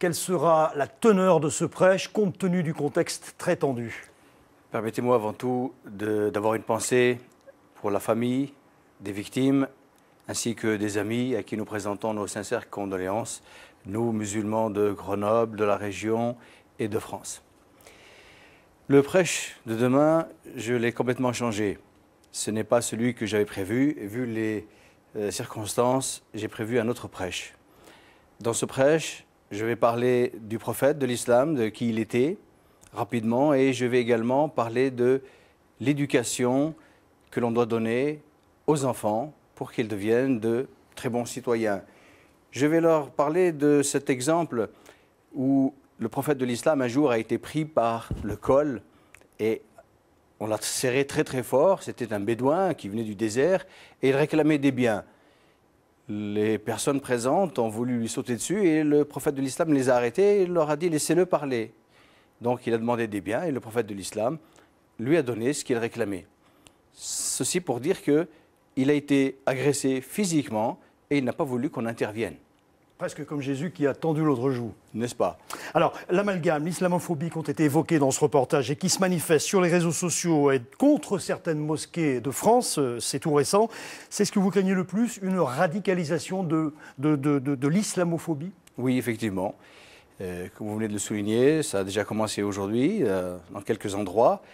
Quelle sera la teneur de ce prêche compte tenu du contexte très tendu? Permettez-moi avant tout d'avoir une pensée pour la famille des victimes ainsi que des amis à qui nous présentons nos sincères condoléances, nous musulmans de Grenoble, de la région et de France. Le prêche de demain, je l'ai complètement changé. Ce n'est pas celui que j'avais prévu. Vu les circonstances, j'ai prévu un autre prêche. Dans ce prêche, je vais parler du prophète de l'islam, de qui il était, rapidement, et je vais également parler de l'éducation que l'on doit donner aux enfants pour qu'ils deviennent de très bons citoyens. Je vais leur parler de cet exemple où le prophète de l'islam un jour a été pris par le col et on l'a serré très très fort. C'était un bédouin qui venait du désert et il réclamait des biens. Les personnes présentes ont voulu lui sauter dessus et le prophète de l'islam les a arrêtés et leur a dit « laissez-le parler ». Donc il a demandé des biens et le prophète de l'islam lui a donné ce qu'il réclamait. Ceci pour dire qu'il a été agressé physiquement et il n'a pas voulu qu'on intervienne. Presque comme Jésus qui a tendu l'autre joue. N'est-ce pas? Alors, l'amalgame, l'islamophobie qui ont été évoqués dans ce reportage et qui se manifestent sur les réseaux sociaux et contre certaines mosquées de France, c'est tout récent. C'est ce que vous craignez le plus, une radicalisation de l'islamophobie? Oui, effectivement. Comme vous venez de le souligner, ça a déjà commencé aujourd'hui, dans quelques endroits.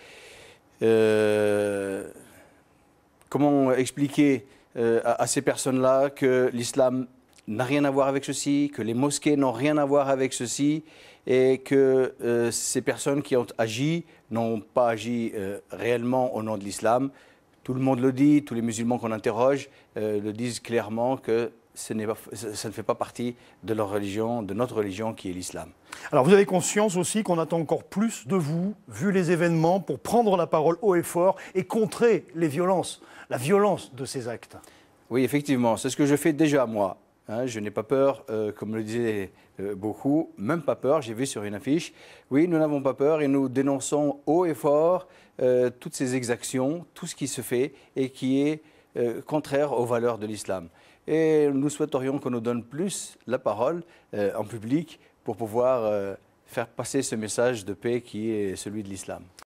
Comment expliquer à ces personnes-là que l'islam n'a rien à voir avec ceci, que les mosquées n'ont rien à voir avec ceci et que ces personnes qui ont agi n'ont pas agi réellement au nom de l'islam? Tout le monde le dit, tous les musulmans qu'on interroge le disent clairement que ça ne fait pas partie de leur religion, de notre religion qui est l'islam. Alors vous avez conscience aussi qu'on attend encore plus de vous, vu les événements, pour prendre la parole haut et fort et contrer les violences, la violence de ces actes? Oui, effectivement, c'est ce que je fais déjà moi. Je n'ai pas peur, comme le disaient beaucoup, même pas peur, j'ai vu sur une affiche. Oui, nous n'avons pas peur et nous dénonçons haut et fort toutes ces exactions, tout ce qui se fait et qui est contraire aux valeurs de l'islam. Et nous souhaiterions qu'on nous donne plus la parole en public pour pouvoir faire passer ce message de paix qui est celui de l'islam.